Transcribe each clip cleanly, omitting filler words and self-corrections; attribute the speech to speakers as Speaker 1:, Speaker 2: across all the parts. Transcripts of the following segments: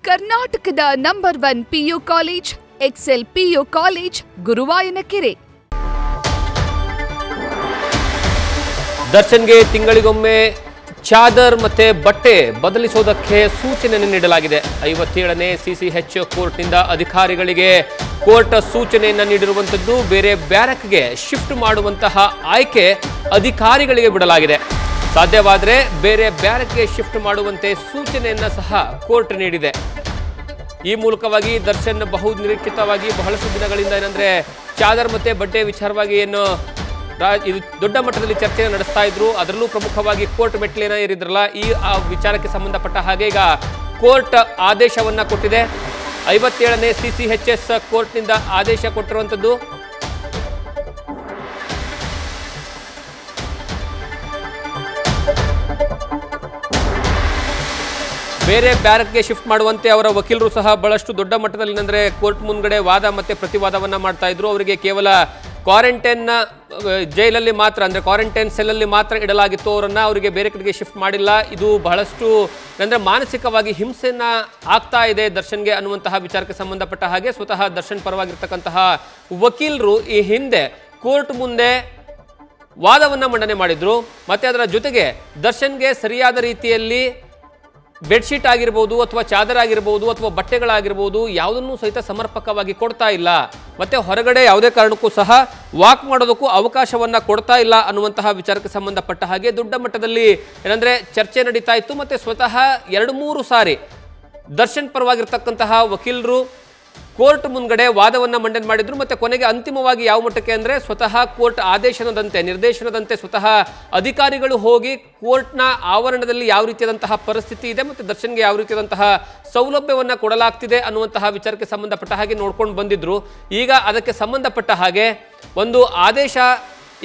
Speaker 1: ಕರ್ನಾಟಕದ number 1 PU college Excel PU college Guruvayanakere.
Speaker 2: ದರ್ಶನ್ಗೆ ತಿಂಗಳಿಗೊಮ್ಮೆ ಚಾದರ್ ಮತ್ತೆ ಬಟ್ಟೆ ಬದಲಿಸೋದಕ್ಕೆ ಸೂಚನೆಯನ್ನು ನೀಡಲಾಗಿದೆ. 57ನೇ CCH ಕೋರ್ಟ್ನಿಂದ ಅಧಿಕಾರಿಗಳಿಗೆ ಕೋರ್ಟ್ ಸೂಚನೆಯನ್ನು ನೀಡಿರುವಂಥದ್ದು. ಬೇರೆ ಬ್ಯಾರಕ್ಗೆ ಶಿಫ್ಟ್ ಮಾಡುವಂತಹ ಆಯ್ಕೆ ಅಧಿಕಾರಿಗಳಿಗೆ ಬಿಡಲಾಗಿದೆ. ಸಾಧ್ಯವಾದರೆ ಬೇರೆ ಬ್ಯಾರಕ್ಗೆ ಶಿಫ್ಟ್ ಮಾಡುವಂತೆ ಸೂಚನೆಯನ್ನು ಸಹ ಕೋರ್ಟ್ ನೀಡಿದೆ. ಈ ಮೂಲಕವಾಗಿ ದರ್ಶನ್ ಬಹು ನಿರೀಕ್ಷಿತವಾಗಿ ಬಹಳಷ್ಟು ದಿನಗಳಿಂದ ಏನಂದ್ರೆ ಚಾದರ್ ಮತ್ತೆ ಬಟ್ಟೆ ವಿಚಾರವಾಗಿ ಏನು ಇದು ದೊಡ್ಡ ಮಟ್ಟದಲ್ಲಿ ಚರ್ಚೆಯನ್ನು ನಡೆಸ್ತಾ ಇದ್ರು. ಅದರಲ್ಲೂ ಪ್ರಮುಖವಾಗಿ ಕೋರ್ಟ್ ಮೆಟ್ಟಿಲೇನ ಏರಿದ್ರಲ್ಲ, ಈ ವಿಚಾರಕ್ಕೆ ಸಂಬಂಧಪಟ್ಟ ಹಾಗೆ ಈಗ ಕೋರ್ಟ್ ಆದೇಶವನ್ನ ಕೊಟ್ಟಿದೆ. 57ನೇ CCHS ಕೋರ್ಟ್ನಿಂದ ಆದೇಶ ಕೊಟ್ಟಿರುವಂಥದ್ದು. ಬೇರೆ ಬ್ಯಾರಕ್ಗೆ ಶಿಫ್ಟ್ ಮಾಡುವಂತೆ ಅವರ ವಕೀಲರು ಸಹ ಬಹಳಷ್ಟು ದೊಡ್ಡ ಮಟ್ಟದಲ್ಲಿ ಅಂದರೆ ಕೋರ್ಟ್ ಮುಂದ್ಗಡೆ ವಾದ ಮತ್ತೆ ಪ್ರತಿವಾದವನ್ನ ಮಾಡ್ತಾ ಇದ್ರು. ಅವರಿಗೆ ಕೇವಲ ಕ್ವಾರಂಟೈನ್ ಜೈಲಲ್ಲಿ ಮಾತ್ರ ಅಂದರೆ ಕ್ವಾರಂಟೈನ್ ಸೆಲ್ಲಲ್ಲಿ ಮಾತ್ರ ಇಡಲಾಗಿತ್ತು. ಅವರಿಗೆ ಬೇರೆ ಕಡೆಗೆ ಶಿಫ್ಟ್ ಮಾಡಿಲ್ಲ. ಇದು ಬಹಳಷ್ಟು ಅಂದರೆ ಮಾನಸಿಕವಾಗಿ ಹಿಂಸೆಯನ್ನ ಆಗ್ತಾ ಇದೆ ದರ್ಶನ್ಗೆ ಅನ್ನುವಂತಹ ವಿಚಾರಕ್ಕೆ ಸಂಬಂಧಪಟ್ಟ ಹಾಗೆ ಸ್ವತಃ ದರ್ಶನ್ ಪರವಾಗಿರ್ತಕ್ಕಂತಹ ವಕೀಲರು ಈ ಹಿಂದೆ ಕೋರ್ಟ್ ಮುಂದೆ ವಾದವನ್ನ ಮಂಡನೆ ಮಾಡಿದ್ರು. ಮತ್ತೆ ಅದರ ಜೊತೆಗೆ ದರ್ಶನ್ಗೆ ಸರಿಯಾದ ರೀತಿಯಲ್ಲಿ ಬೆಡ್ಶೀಟ್ ಆಗಿರ್ಬೋದು ಅಥವಾ ಚಾದರ್ ಆಗಿರ್ಬೋದು ಅಥವಾ ಬಟ್ಟೆಗಳಾಗಿರ್ಬೋದು ಯಾವುದನ್ನು ಸಹಿತ ಸಮರ್ಪಕವಾಗಿ ಕೊಡ್ತಾ ಇಲ್ಲ. ಮತ್ತೆ ಹೊರಗಡೆ ಯಾವುದೇ ಕಾರಣಕ್ಕೂ ಸಹ ವಾಕ್ ಮಾಡೋದಕ್ಕೂ ಅವಕಾಶವನ್ನ ಕೊಡ್ತಾ ಇಲ್ಲ ಅನ್ನುವಂತಹ ವಿಚಾರಕ್ಕೆ ಸಂಬಂಧಪಟ್ಟ ಹಾಗೆ ದೊಡ್ಡ ಮಟ್ಟದಲ್ಲಿ ಏನಂದ್ರೆ ಚರ್ಚೆ ನಡೀತಾ ಇತ್ತು. ಮತ್ತೆ ಸ್ವತಃ 2-3 ಸಾರಿ ದರ್ಶನ್ ಪರವಾಗಿರ್ತಕ್ಕಂತಹ ವಕೀಲರು ಕೋರ್ಟ್ ಮುಂದ್ಗಡೆ ವಾದವನ್ನ ಮಂಡನೆ ಮಾಡಿದ್ರು. ಮತ್ತೆ ಕೊನೆಗೆ ಅಂತಿಮವಾಗಿ ಯಾವ ಮಟ್ಟಕ್ಕೆ ಅಂದ್ರೆ ಸ್ವತಃ ಕೋರ್ಟ್ ಆದೇಶನದಂತೆ ನಿರ್ದೇಶನದಂತೆ ಸ್ವತಃ ಅಧಿಕಾರಿಗಳು ಹೋಗಿ ಕೋರ್ಟ್ನ ಆವರಣದಲ್ಲಿ ಯಾವ ರೀತಿಯಾದಂತಹ ಪರಿಸ್ಥಿತಿ ಇದೆ ಮತ್ತೆ ದರ್ಶನ್ಗೆ ಯಾವ ರೀತಿಯಾದಂತಹ ಸೌಲಭ್ಯವನ್ನ ಕೊಡಲಾಗ್ತಿದೆ ಅನ್ನುವಂತಹ ವಿಚಾರಕ್ಕೆ ಸಂಬಂಧಪಟ್ಟ ಹಾಗೆ ನೋಡ್ಕೊಂಡು ಬಂದಿದ್ರು. ಈಗ ಅದಕ್ಕೆ ಸಂಬಂಧಪಟ್ಟ ಹಾಗೆ ಒಂದು ಆದೇಶ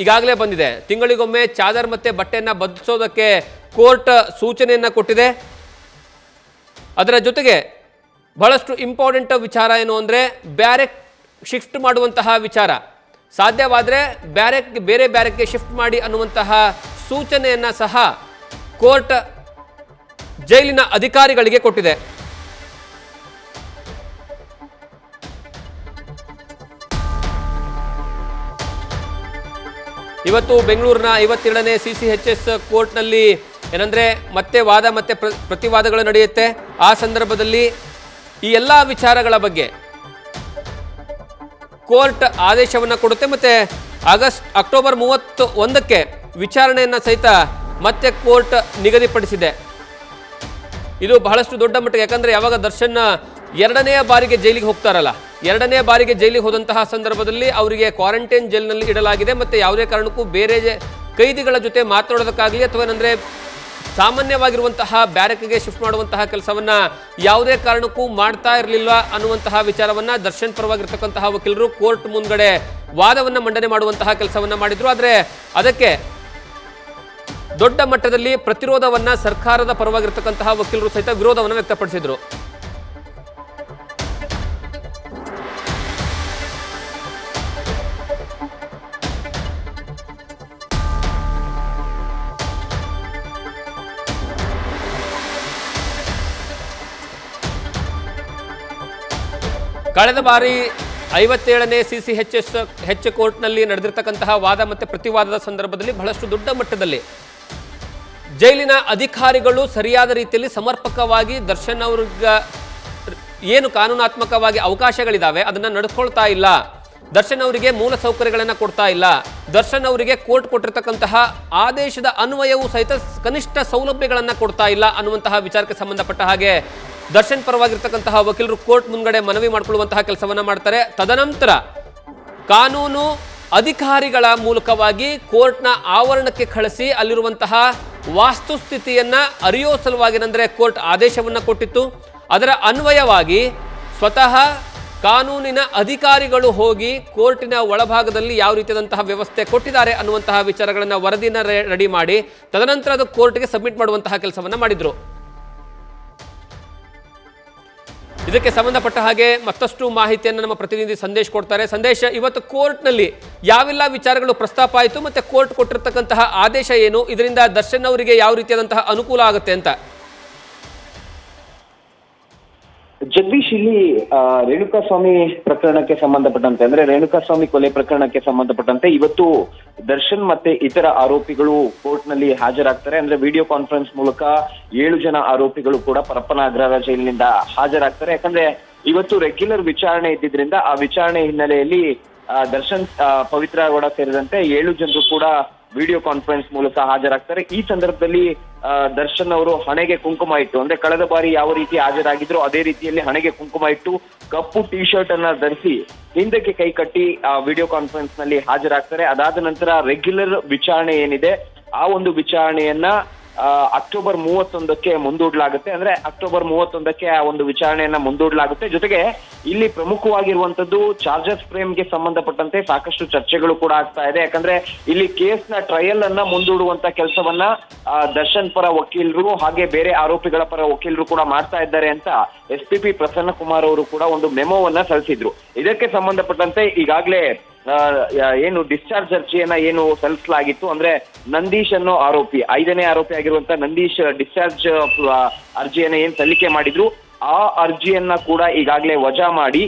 Speaker 2: ಈಗಾಗಲೇ ಬಂದಿದೆ. ತಿಂಗಳಿಗೊಮ್ಮೆ ಚಾದರ್ ಮತ್ತೆ ಬಟ್ಟೆಯನ್ನ ಬದಲಿಸೋದಕ್ಕೆ ಕೋರ್ಟ್ ಸೂಚನೆಯನ್ನ ಕೊಟ್ಟಿದೆ. ಅದರ ಜೊತೆಗೆ ಬಹಳಷ್ಟು ಇಂಪಾರ್ಟೆಂಟ್ ವಿಚಾರ ಏನು ಅಂದರೆ ಬ್ಯಾರೆಕ್ ಶಿಫ್ಟ್ ಮಾಡುವಂತಹ ವಿಚಾರ. ಸಾಧ್ಯವಾದರೆ ಬೇರೆ ಬ್ಯಾರೆಕ್ಗೆ ಶಿಫ್ಟ್ ಮಾಡಿ ಅನ್ನುವಂತಹ ಸೂಚನೆಯನ್ನು ಸಹ ಕೋರ್ಟ್ ಜೈಲಿನ ಅಧಿಕಾರಿಗಳಿಗೆ ಕೊಟ್ಟಿದೆ. ಇವತ್ತು ಬೆಂಗಳೂರಿನ 57ನೇ CCHS ಕೋರ್ಟ್ನಲ್ಲಿ ಏನಂದ್ರೆ ಮತ್ತೆ ವಾದ ಮತ್ತೆ ಪ್ರತಿವಾದಗಳು ನಡೆಯುತ್ತೆ. ಆ ಸಂದರ್ಭದಲ್ಲಿ ಈ ಎಲ್ಲ ವಿಚಾರಗಳ ಬಗ್ಗೆ ಕೋರ್ಟ್ ಆದೇಶವನ್ನು ಕೊಡುತ್ತೆ. ಮತ್ತೆ ಅಕ್ಟೋಬರ್ 31ಕ್ಕೆ ವಿಚಾರಣೆಯನ್ನು ಸಹಿತ ಮತ್ತೆ ಕೋರ್ಟ್ ನಿಗದಿಪಡಿಸಿದೆ. ಇದು ಬಹಳಷ್ಟು ದೊಡ್ಡ ಮಟ್ಟಿಗೆ, ಯಾಕಂದ್ರೆ ಯಾವಾಗ ದರ್ಶನ್ 2ನೇ ಬಾರಿಗೆ ಜೈಲಿಗೆ ಹೋಗ್ತಾರಲ್ಲ, 2ನೇ ಬಾರಿಗೆ ಜೈಲಿಗೆ ಹೋದಂತಹ ಸಂದರ್ಭದಲ್ಲಿ ಅವರಿಗೆ ಕ್ವಾರಂಟೈನ್ ಜೈಲಿನಲ್ಲಿ ಇಡಲಾಗಿದೆ. ಮತ್ತೆ ಯಾವುದೇ ಕಾರಣಕ್ಕೂ ಬೇರೆ ಕೈದಿಗಳ ಜೊತೆ ಮಾತನಾಡೋದಕ್ಕಾಗಲಿ ಅಥವಾ ಏನಂದ್ರೆ ಸಾಮಾನ್ಯವಾಗಿರುವಂತಹ ಬ್ಯಾರಕ್ಗೆ ಶಿಫ್ಟ್ ಮಾಡುವಂತಹ ಕೆಲಸವನ್ನ ಯಾವುದೇ ಕಾರಣಕ್ಕೂ ಮಾಡ್ತಾ ಇರಲಿಲ್ಲ ಅನ್ನುವಂತಹ ವಿಚಾರವನ್ನ ದರ್ಶನ್ ಪರವಾಗಿರ್ತಕ್ಕಂತಹ ವಕೀಲರು ಕೋರ್ಟ್ ಮುಂದ್ಗಡೆ ವಾದವನ್ನ ಮಂಡನೆ ಮಾಡುವಂತಹ ಕೆಲಸವನ್ನ ಮಾಡಿದ್ರು. ಆದರೆ ಅದಕ್ಕೆ ದೊಡ್ಡ ಮಟ್ಟದಲ್ಲಿ ಪ್ರತಿರೋಧವನ್ನ ಸರ್ಕಾರದ ಪರವಾಗಿರ್ತಕ್ಕಂತಹ ವಕೀಲರು ಸಹಿತ ವಿರೋಧವನ್ನ ವ್ಯಕ್ತಪಡಿಸಿದ್ರು. ಕಳೆದ ಬಾರಿ 57ನೇ CCHS ಕೋರ್ಟ್ನಲ್ಲಿ ನಡೆದಿರ್ತಕ್ಕಂತಹ ವಾದ ಮತ್ತು ಪ್ರತಿವಾದದ ಸಂದರ್ಭದಲ್ಲಿ ಬಹಳಷ್ಟು ದೊಡ್ಡ ಮಟ್ಟದಲ್ಲಿ ಜೈಲಿನ ಅಧಿಕಾರಿಗಳು ಸರಿಯಾದ ರೀತಿಯಲ್ಲಿ ಸಮರ್ಪಕವಾಗಿ ದರ್ಶನ್ ಅವ್ರಿಗೆ ಏನು ಕಾನೂನಾತ್ಮಕವಾಗಿ ಅವಕಾಶಗಳಿದ್ದಾವೆ ಅದನ್ನು ನಡೆಸ್ಕೊಳ್ತಾ ಇಲ್ಲ, ದರ್ಶನ್ ಅವರಿಗೆ ಮೂಲ ಸೌಕರ್ಯಗಳನ್ನು ಕೊಡ್ತಾ ಇಲ್ಲ, ದರ್ಶನ್ ಅವರಿಗೆ ಕೋರ್ಟ್ ಕೊಟ್ಟಿರ್ತಕ್ಕಂತಹ ಆದೇಶದ ಅನ್ವಯವೂ ಸಹಿತ ಕನಿಷ್ಠ ಸೌಲಭ್ಯಗಳನ್ನು ಕೊಡ್ತಾ ಇಲ್ಲ ಅನ್ನುವಂತಹ ವಿಚಾರಕ್ಕೆ ಸಂಬಂಧಪಟ್ಟ ಹಾಗೆ ದರ್ಶನ್ ಪರವಾಗಿರ್ತಕ್ಕಂತಹ ವಕೀಲರು ಕೋರ್ಟ್ ಮುಂದ್ಗಡೆ ಮನವಿ ಮಾಡಿಕೊಳ್ಳುವಂತಹ ಕೆಲಸವನ್ನ ಮಾಡ್ತಾರೆ. ತದನಂತರ ಕಾನೂನು ಅಧಿಕಾರಿಗಳ ಮೂಲಕವಾಗಿ ಕೋರ್ಟ್ನ ಆವರಣಕ್ಕೆ ಕಳಿಸಿ ಅಲ್ಲಿರುವಂತಹ ವಾಸ್ತುಸ್ಥಿತಿಯನ್ನ ಅರಿಯೋ ಸಲುವಾಗಿ ಅಂದ್ರೆ ಕೋರ್ಟ್ ಆದೇಶವನ್ನ ಕೊಟ್ಟಿತ್ತು. ಅದರ ಅನ್ವಯವಾಗಿ ಸ್ವತಃ ಕಾನೂನಿನ ಅಧಿಕಾರಿಗಳು ಹೋಗಿ ಕೋರ್ಟಿನ ಒಳಭಾಗದಲ್ಲಿ ಯಾವ ರೀತಿಯಾದಂತಹ ವ್ಯವಸ್ಥೆ ಕೊಟ್ಟಿದ್ದಾರೆ ಅನ್ನುವಂತಹ ವಿಚಾರಗಳನ್ನ ವರದಿನ ರೆಡಿ ಮಾಡಿ ತದನಂತರ ಅದು ಕೋರ್ಟ್ಗೆ ಸಬ್ಮಿಟ್ ಮಾಡುವಂತಹ ಕೆಲಸವನ್ನ ಮಾಡಿದ್ರು. ಇದಕ್ಕೆ ಸಂಬಂಧಪಟ್ಟ ಹಾಗೆ ಮತ್ತಷ್ಟು ಮಾಹಿತಿಯನ್ನು ನಮ್ಮ ಪ್ರತಿನಿಧಿ ಸಂದೇಶ್ ಕೊಡ್ತಾರೆ. ಸಂದೇಶ್, ಇವತ್ತು ಕೋರ್ಟ್ನಲ್ಲಿ ಯಾವೆಲ್ಲ ವಿಚಾರಗಳು ಪ್ರಸ್ತಾಪ ಆಯಿತು ಮತ್ತೆ ಕೋರ್ಟ್ ಕೊಟ್ಟಿರತಕ್ಕಂತಹ ಆದೇಶ ಏನು, ಇದರಿಂದ ದರ್ಶನ್ ಅವರಿಗೆ ಯಾವ ರೀತಿಯಾದಂತಹ ಅನುಕೂಲ ಆಗುತ್ತೆ ಅಂತ?
Speaker 3: ಜಗದೀಶ್, ಇಲ್ಲಿ ರೇಣುಕಾಸ್ವಾಮಿ ಪ್ರಕರಣಕ್ಕೆ ಸಂಬಂಧಪಟ್ಟಂತೆ ಅಂದ್ರೆ ರೇಣುಕಾಸ್ವಾಮಿ ಕೊಲೆ ಪ್ರಕರಣಕ್ಕೆ ಸಂಬಂಧಪಟ್ಟಂತೆ ಇವತ್ತು ದರ್ಶನ್ ಮತ್ತೆ ಇತರ ಆರೋಪಿಗಳು ಕೋರ್ಟ್ ನಲ್ಲಿ ಹಾಜರಾಗ್ತಾರೆ. ಅಂದ್ರೆ ವಿಡಿಯೋ ಕಾನ್ಫರೆನ್ಸ್ ಮೂಲಕ 7 ಜನ ಆರೋಪಿಗಳು ಕೂಡ ಪರಪ್ಪನ ಅಗ್ರಹಾರ ಜೈಲಿನಿಂದ ಹಾಜರಾಗ್ತಾರೆ. ಯಾಕಂದ್ರೆ ಇವತ್ತು ರೆಗ್ಯುಲರ್ ವಿಚಾರಣೆ ಇದ್ದಿದ್ರಿಂದ ಆ ವಿಚಾರಣೆ ಹಿನ್ನೆಲೆಯಲ್ಲಿ ದರ್ಶನ್, ಪವಿತ್ರ ಗೌಡ ಸೇರಿದಂತೆ 7 ಜನರು ಕೂಡ ವಿಡಿಯೋ ಕಾನ್ಫರೆನ್ಸ್ ಮೂಲಕ ಹಾಜರಾಗ್ತಾರೆ. ಈ ಸಂದರ್ಭದಲ್ಲಿ ದರ್ಶನ್ ಅವರು ಹಣೆಗೆ ಕುಂಕುಮ ಇಟ್ಟು, ಅಂದ್ರೆ ಕಳೆದ ಬಾರಿ ಯಾವ ರೀತಿ ಹಾಜರಾಗಿದ್ರು ಅದೇ ರೀತಿಯಲ್ಲಿ ಹಣೆಗೆ ಕುಂಕುಮ ಇಟ್ಟು ಕಪ್ಪು ಟಿ ಶರ್ಟ್ ಅನ್ನ ಧರಿಸಿ ಹಿಂದಕ್ಕೆ ಕೈ ಕಟ್ಟಿ ವಿಡಿಯೋ ಕಾನ್ಫರೆನ್ಸ್ ನಲ್ಲಿ ಹಾಜರಾಗ್ತಾರೆ. ಅದಾದ ನಂತರ ರೆಗ್ಯುಲರ್ ವಿಚಾರಣೆ ಏನಿದೆ ಆ ಒಂದು ವಿಚಾರಣೆಯನ್ನ ಅಕ್ಟೋಬರ್ 31ಕ್ಕೆ ಮುಂದೂಡಲಾಗುತ್ತೆ. ಅಂದ್ರೆ ಅಕ್ಟೋಬರ್ 31ಕ್ಕೆ ಆ ಒಂದು ವಿಚಾರಣೆಯನ್ನ ಮುಂದೂಡಲಾಗುತ್ತೆ. ಜೊತೆಗೆ ಇಲ್ಲಿ ಪ್ರಮುಖವಾಗಿರುವಂತದ್ದು ಚಾರ್ಜಸ್ ಫ್ರೇಮ್ಗೆ ಸಂಬಂಧಪಟ್ಟಂತೆ ಸಾಕಷ್ಟು ಚರ್ಚೆಗಳು ಕೂಡ ಆಗ್ತಾ ಇದೆ. ಯಾಕಂದ್ರೆ ಇಲ್ಲಿ ಕೇಸ್ನ ಟ್ರಯಲ್ ಅನ್ನ ಮುಂದೂಡುವಂತ ಕೆಲಸವನ್ನ ದರ್ಶನ್ ಪರ ವಕೀಲರು ಹಾಗೆ ಬೇರೆ ಆರೋಪಿಗಳ ಪರ ವಕೀಲರು ಕೂಡ ಮಾಡ್ತಾ ಇದ್ದಾರೆ ಅಂತ SPP ಪ್ರಸನ್ನ ಕುಮಾರ್ ಅವರು ಕೂಡ ಒಂದು ಮೆಮೋವನ್ನ ಸಲ್ಲಿಸಿದ್ರು. ಇದಕ್ಕೆ ಸಂಬಂಧಪಟ್ಟಂತೆ ಈಗಾಗಲೇ ಏನು ಡಿಸ್ಚಾರ್ಜ್ ಅರ್ಜಿಯನ್ನ ಏನು ಸಲ್ಲಿಸಲಾಗಿತ್ತು, ಅಂದ್ರೆ ನಂದೀಶ್ ಅನ್ನೋ ಆರೋಪಿ, 5ನೇ ಆರೋಪಿ ಆಗಿರುವಂತ ನಂದೀಶ್ ಡಿಸ್ಚಾರ್ಜ್ ಅರ್ಜಿಯನ್ನ ಏನ್ ಸಲ್ಲಿಕೆ ಮಾಡಿದ್ರು ಆ ಅರ್ಜಿಯನ್ನ ಕೂಡ ಈಗಾಗಲೇ ವಜಾ ಮಾಡಿ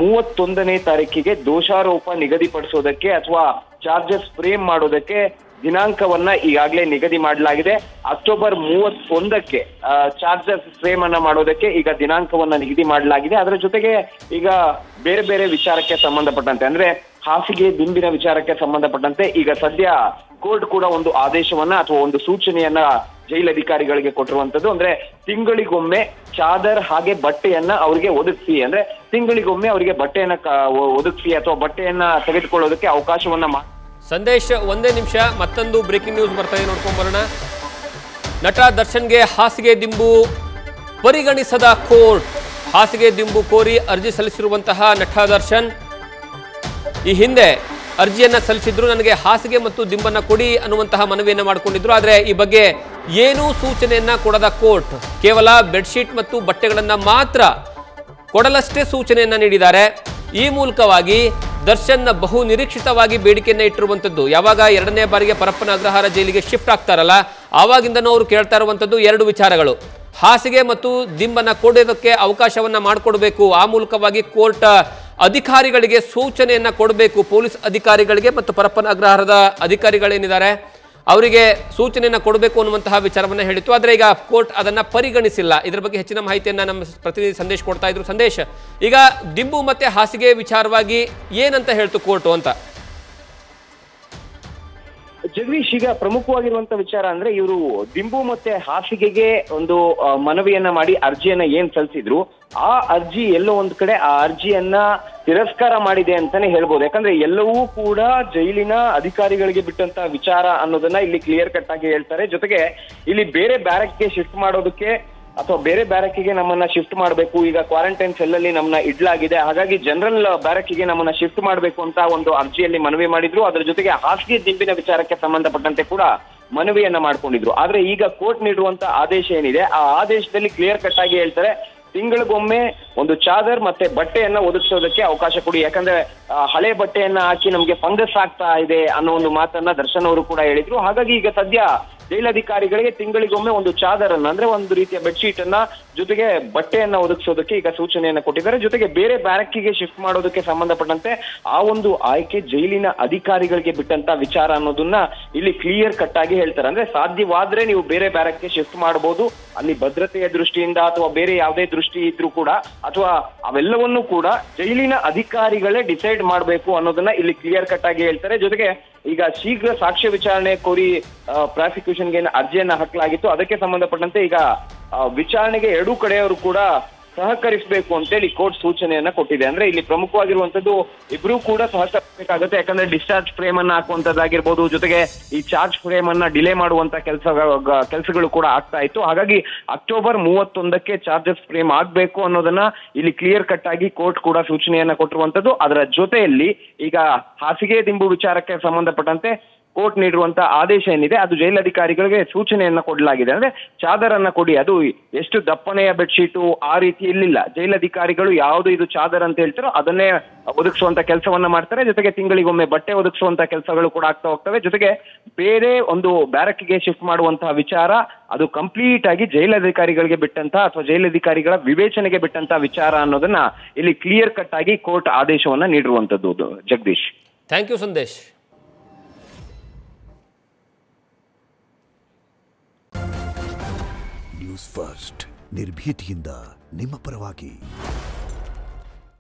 Speaker 3: 31ನೇ ತಾರೀಕಿಗೆ ದೋಷಾರೋಪ ನಿಗದಿಪಡಿಸೋದಕ್ಕೆ ಅಥವಾ ಚಾರ್ಜಸ್ ಫ್ರೇಮ್ ಮಾಡೋದಕ್ಕೆ ದಿನಾಂಕವನ್ನ ಈಗಾಗಲೇ ನಿಗದಿ ಮಾಡಲಾಗಿದೆ. ಅಕ್ಟೋಬರ್ 31ಕ್ಕೆ ಚಾರ್ಜಸ್ ಫ್ರೇಮ್ ಅನ್ನ ಮಾಡೋದಕ್ಕೆ ಈಗ ದಿನಾಂಕವನ್ನ ನಿಗದಿ ಮಾಡಲಾಗಿದೆ. ಅದರ ಜೊತೆಗೆ ಈಗ ಬೇರೆ ಬೇರೆ ವಿಚಾರಕ್ಕೆ ಸಂಬಂಧಪಟ್ಟಂತೆ ಅಂದ್ರೆ ಹಾಸಿಗೆ ದಿಂಬಿನ ವಿಚಾರಕ್ಕೆ ಸಂಬಂಧಪಟ್ಟಂತೆ ಈಗ ಸದ್ಯ ಕೋರ್ಟ್ ಕೂಡ ಒಂದು ಆದೇಶವನ್ನ ಅಥವಾ ಒಂದು ಸೂಚನೆಯನ್ನ ಜೈಲ್ ಅಧಿಕಾರಿಗಳಿಗೆ ಕೊಟ್ಟಿರುವಂತದ್ದು. ಅಂದ್ರೆ ತಿಂಗಳಿಗೊಮ್ಮೆ ಚಾದರ್ ಹಾಗೆ ಬಟ್ಟೆಯನ್ನ ಅವರಿಗೆ ಒದಗಿಸಿ, ಅಂದ್ರೆ ತಿಂಗಳಿಗೊಮ್ಮೆ ಅವರಿಗೆ ಬಟ್ಟೆಯನ್ನ ಒದಗಿಸಿ ಅಥವಾ ಬಟ್ಟೆಯನ್ನ ತೆಗೆದುಕೊಳ್ಳೋದಕ್ಕೆ ಅವಕಾಶವನ್ನ
Speaker 2: ಸಂದೇಶ್, ಒಂದೇ ನಿಮಿಷ, ಮತ್ತೊಂದು ಬ್ರೇಕಿಂಗ್ ನ್ಯೂಸ್ ಬರ್ತಾ ಇದೆ, ನೋಡ್ಕೊಂಡ್ ಬರೋಣ. ನಟ ದರ್ಶನ್ಗೆ ಹಾಸಿಗೆ ದಿಂಬು ಪರಿಗಣಿಸದ ಕೋರ್ಟ್. ಹಾಸಿಗೆ ದಿಂಬು ಕೋರಿ ಅರ್ಜಿ ಸಲ್ಲಿಸಿರುವಂತಹ ನಟ ದರ್ಶನ್ ಈ ಹಿಂದೆ ಅರ್ಜಿಯನ್ನ ಸಲ್ಲಿಸಿದ್ರು. ನನಗೆ ಹಾಸಿಗೆ ಮತ್ತು ದಿಂಬನ್ನ ಕೊಡಿ ಅನ್ನುವಂತಹ ಮನವಿಯನ್ನ ಮಾಡಿಕೊಂಡಿದ್ರು. ಆದರೆ ಈ ಬಗ್ಗೆ ಏನೂ ಸೂಚನೆಯನ್ನ ಕೊಡದ ಕೋರ್ಟ್ ಕೇವಲ ಬೆಡ್ಶೀಟ್ ಮತ್ತು ಬಟ್ಟೆಗಳನ್ನ ಮಾತ್ರ ಕೊಡಲಷ್ಟೇ ಸೂಚನೆಯನ್ನ ನೀಡಿದ್ದಾರೆ. ಈ ಮೂಲಕವಾಗಿ ದರ್ಶನ್ ಬಹು ನಿರೀಕ್ಷಿತವಾಗಿ ಬೇಡಿಕೆಯನ್ನ ಇಟ್ಟಿರುವಂತದ್ದು. ಯಾವಾಗ 2ನೇ ಬಾರಿಗೆ ಪರಪ್ಪನ ಅಗ್ರಹಾರ ಜೈಲಿಗೆ ಶಿಫ್ಟ್ ಆಗ್ತಾರಲ್ಲ ಆವಾಗಿಂದನೂ ಅವರು ಕೇಳ್ತಾ ಇರುವಂತದ್ದು 2 ವಿಚಾರಗಳು. ಹಾಸಿಗೆ ಮತ್ತು ದಿಂಬನ್ನ ಕೊಡೋದಕ್ಕೆ ಅವಕಾಶವನ್ನ ಮಾಡಿಕೊಡ್ಬೇಕು, ಆ ಮೂಲಕವಾಗಿ ಕೋರ್ಟ್ ಅಧಿಕಾರಿಗಳಿಗೆ ಸೂಚನೆಯನ್ನ ಕೊಡಬೇಕು, ಪೊಲೀಸ್ ಅಧಿಕಾರಿಗಳಿಗೆ ಮತ್ತು ಪರಪ್ಪನ ಅಗ್ರಹಾರದ ಅಧಿಕಾರಿಗಳೇನಿದ್ದಾರೆ ಅವರಿಗೆ ಸೂಚನೆಯನ್ನ ಕೊಡಬೇಕು ಅನ್ನುವಂತಹ ವಿಚಾರವನ್ನ ಹೇಳಿತ್ತು. ಆದರೆ ಈಗ ಕೋರ್ಟ್ ಅದನ್ನ ಪರಿಗಣಿಸಿಲ್ಲ. ಇದರ ಬಗ್ಗೆ ಹೆಚ್ಚಿನ ಮಾಹಿತಿಯನ್ನ ನಮ್ಮ ಪ್ರತಿನಿಧಿ ಸಂದೇಶ್ ಕೊಡ್ತಾ ಇದ್ರು. ಸಂದೇಶ್, ಈಗ ದಿಂಬು ಮತ್ತೆ ಹಾಸಿಗೆ ವಿಚಾರವಾಗಿ ಏನಂತ ಹೇಳ್ತು ಕೋರ್ಟ್ ಅಂತ?
Speaker 3: ಜಗದೀಶ್, ಈಗ ಪ್ರಮುಖವಾಗಿರುವಂತ ವಿಚಾರ ಅಂದ್ರೆ ಇವರು ದಿಂಬು ಮತ್ತೆ ಹಾಸಿಗೆಗೆ ಒಂದು ಮನವಿಯನ್ನ ಮಾಡಿ ಅರ್ಜಿಯನ್ನ ಏನ್ ಸಲ್ಲಿಸಿದ್ರು ಆ ಅರ್ಜಿ ಎಲ್ಲೋ ಒಂದ್ ಕಡೆ ಆ ಅರ್ಜಿಯನ್ನ ತಿರಸ್ಕಾರ ಮಾಡಿದೆ ಅಂತಾನೆ ಹೇಳ್ಬೋದು. ಯಾಕಂದ್ರೆ ಎಲ್ಲವೂ ಕೂಡ ಜೈಲಿನ ಅಧಿಕಾರಿಗಳಿಗೆ ಬಿಟ್ಟಂತ ವಿಚಾರ ಅನ್ನೋದನ್ನ ಇಲ್ಲಿ ಕ್ಲಿಯರ್ ಕಟ್ ಆಗಿ ಹೇಳ್ತಾರೆ. ಜೊತೆಗೆ ಇಲ್ಲಿ ಬೇರೆ ಬ್ಯಾರಕ್ಗೆ ಶಿಫ್ಟ್ ಮಾಡೋದಕ್ಕೆ ಅಥವಾ ಬೇರೆ ಬ್ಯಾರಕ್ಕಿಗೆ ನಮ್ಮನ್ನ ಶಿಫ್ಟ್ ಮಾಡಬೇಕು, ಈಗ ಕ್ವಾರಂಟೈನ್ ಸೆಲ್ ಅಲ್ಲಿ ನಮ್ಮನ್ನ ಇಡ್ಲಾಗಿದೆ, ಹಾಗಾಗಿ ಜನರಲ್ ಬ್ಯಾರಕ್ಕಿಗೆ ನಮ್ಮನ್ನ ಶಿಫ್ಟ್ ಮಾಡಬೇಕು ಅಂತ ಒಂದು ಅರ್ಜಿಯಲ್ಲಿ ಮನವಿ ಮಾಡಿದ್ರು. ಅದರ ಜೊತೆಗೆ ಹಾಸಿಗೆ ದಿಂಬಿನ ವಿಚಾರಕ್ಕೆ ಸಂಬಂಧಪಟ್ಟಂತೆ ಕೂಡ ಮನವಿಯನ್ನ ಮಾಡ್ಕೊಂಡಿದ್ರು. ಆದ್ರೆ ಈಗ ಕೋರ್ಟ್ ನೀಡುವಂತ ಆದೇಶ ಏನಿದೆ ಆ ಆದೇಶದಲ್ಲಿ ಕ್ಲಿಯರ್ ಕಟ್ ಆಗಿ ಹೇಳ್ತಾರೆ, ತಿಂಗಳಿಗೊಮ್ಮೆ ಒಂದು ಚಾದರ್ ಮತ್ತೆ ಬಟ್ಟೆಯನ್ನ ಒದಗಿಸೋದಕ್ಕೆ ಅವಕಾಶ ಕೊಡಿ. ಯಾಕಂದ್ರೆ ಹಳೆ ಬಟ್ಟೆಯನ್ನ ಹಾಕಿ ನಮ್ಗೆ ಫಂಗಸ್ ಆಗ್ತಾ ಇದೆ ಅನ್ನೋ ಒಂದು ಮಾತನ್ನ ದರ್ಶನ್ ಅವರು ಕೂಡ ಹೇಳಿದ್ರು. ಹಾಗಾಗಿ ಈಗ ಸದ್ಯ ಜೈಲಧಿಕಾರಿಗಳಿಗೆ ತಿಂಗಳಿಗೊಮ್ಮೆ ಒಂದು ಚಾದರನ್ನ ಅಂದ್ರೆ ಒಂದು ರೀತಿಯ ಬೆಡ್ಶೀಟ್ ಅನ್ನ ಜೊತೆಗೆ ಬಟ್ಟೆಯನ್ನ ಒದಗಿಸೋದಕ್ಕೆ ಈಗ ಸೂಚನೆಯನ್ನ ಕೊಟ್ಟಿದ್ದಾರೆ. ಜೊತೆಗೆ ಬೇರೆ ಬ್ಯಾರಕ್ಕಿಗೆ ಶಿಫ್ಟ್ ಮಾಡೋದಕ್ಕೆ ಸಂಬಂಧಪಟ್ಟಂತೆ ಆ ಒಂದು ಆಯ್ಕೆ ಜೈಲಿನ ಅಧಿಕಾರಿಗಳಿಗೆ ಬಿಟ್ಟಂತ ವಿಚಾರ ಅನ್ನೋದನ್ನ ಇಲ್ಲಿ ಕ್ಲಿಯರ್ ಕಟ್ ಆಗಿ ಹೇಳ್ತಾರೆ. ಅಂದ್ರೆ ಸಾಧ್ಯವಾದ್ರೆ ನೀವು ಬೇರೆ ಬ್ಯಾರಕ್ಗೆ ಶಿಫ್ಟ್ ಮಾಡಬಹುದು, ಅಲ್ಲಿ ಭದ್ರತೆಯ ದೃಷ್ಟಿಯಿಂದ ಅಥವಾ ಬೇರೆ ಯಾವುದೇ ದೃಷ್ಟಿ ಇದ್ರೂ ಕೂಡ ಅಥವಾ ಅವೆಲ್ಲವನ್ನೂ ಕೂಡ ಜೈಲಿನ ಅಧಿಕಾರಿಗಳೇ ಡಿಸೈಡ್ ಮಾಡಬೇಕು ಅನ್ನೋದನ್ನ ಇಲ್ಲಿ ಕ್ಲಿಯರ್ ಕಟ್ ಆಗಿ ಹೇಳ್ತಾರೆ. ಜೊತೆಗೆ ಈಗ ಶೀಘ್ರ ಸಾಕ್ಷ್ಯ ವಿಚಾರಣೆ ಕೋರಿ ಪ್ರಾಸಿಕ್ಯೂಷನ್ಗೆ ಅರ್ಜಿಯನ್ನ ಹಾಕಲಾಗಿತ್ತು. ಅದಕ್ಕೆ ಸಂಬಂಧಪಟ್ಟಂತೆ ಈಗ ವಿಚಾರಣೆಗೆ 2 ಕಡೆಯವರು ಕೂಡ ಸಹಕರಿಸಬೇಕು ಅಂತೇಳಿ ಕೋರ್ಟ್ ಸೂಚನೆಯನ್ನ ಕೊಟ್ಟಿದೆ. ಅಂದ್ರೆ ಇಲ್ಲಿ ಪ್ರಮುಖವಾಗಿರುವಂತದ್ದು ಇಬ್ರು ಕೂಡ ಸಹಕರಿಸಬೇಕಾಗುತ್ತೆ. ಯಾಕಂದ್ರೆ ಡಿಸ್ಚಾರ್ಜ್ ಫ್ರೇಮ್ ಅನ್ನ ಹಾಕುವಂತದ್ದಾಗಿರ್ಬೋದು, ಜೊತೆಗೆ ಈ ಚಾರ್ಜ್ ಫ್ರೇಮ್ ಅನ್ನ ಡಿಲೇ ಮಾಡುವಂತ ಕೆಲಸಗಳು ಕೂಡ ಆಗ್ತಾ ಇತ್ತು. ಹಾಗಾಗಿ ಅಕ್ಟೋಬರ್ 31ಕ್ಕೆ ಚಾರ್ಜಸ್ ಫ್ರೇಮ್ ಆಗ್ಬೇಕು ಅನ್ನೋದನ್ನ ಇಲ್ಲಿ ಕ್ಲಿಯರ್ ಕಟ್ ಆಗಿ ಕೋರ್ಟ್ ಕೂಡ ಸೂಚನೆಯನ್ನ ಕೊಟ್ಟಿರುವಂತದ್ದು. ಅದರ ಜೊತೆಯಲ್ಲಿ ಈಗ ಹಾಸಿಗೆ ದಿಂಬು ವಿಚಾರಕ್ಕೆ ಸಂಬಂಧಪಟ್ಟಂತೆ ಕೋರ್ಟ್ ನೀಡಿರುವಂತಹ ಆದೇಶ ಏನಿದೆ ಅದು ಜೈಲಧಿಕಾರಿಗಳಿಗೆ ಸೂಚನೆಯನ್ನ ಕೊಡಲಾಗಿದೆ. ಅಂದ್ರೆ ಚಾದರನ್ನ ಕೊಡಿ, ಅದು ಎಷ್ಟು ದಪ್ಪನೆಯ ಬೆಡ್ಶೀಟು ಆ ರೀತಿ ಇರ್ಲಿಲ್ಲ. ಜೈಲಧಿಕಾರಿಗಳು ಯಾವುದು ಇದು ಚಾದರ್ ಅಂತ ಹೇಳ್ತಾರೋ ಅದನ್ನೇ ಒದಗಿಸುವಂತ ಕೆಲಸವನ್ನ ಮಾಡ್ತಾರೆ. ಜೊತೆಗೆ ತಿಂಗಳಿಗೊಮ್ಮೆ ಬಟ್ಟೆ ಒದಗಿಸುವಂತ ಕೆಲಸಗಳು ಕೂಡ ಆಗ್ತಾ ಹೋಗ್ತವೆ. ಜೊತೆಗೆ ಬೇರೆ ಒಂದು ಬ್ಯಾರಕ್ಗೆ ಶಿಫ್ಟ್ ಮಾಡುವಂತಹ ವಿಚಾರ ಅದು ಕಂಪ್ಲೀಟ್ ಆಗಿ ಜೈಲಧಿಕಾರಿಗಳಿಗೆ ಬಿಟ್ಟಂತ ಅಥವಾ ಜೈಲಧಿಕಾರಿಗಳ ವಿವೇಚನೆಗೆ ಬಿಟ್ಟಂತ ವಿಚಾರ ಅನ್ನೋದನ್ನ ಇಲ್ಲಿ ಕ್ಲಿಯರ್ ಕಟ್ ಆಗಿ ಕೋರ್ಟ್ ಆದೇಶವನ್ನ ನೀಡಿರುವಂತದ್ದು. Jagadish,
Speaker 2: thank you Sandesh.
Speaker 4: News First ನಿರ್ಭೀತಿಯಿಂದ ನಿಮ್ಮ ಪರವಾಗಿ.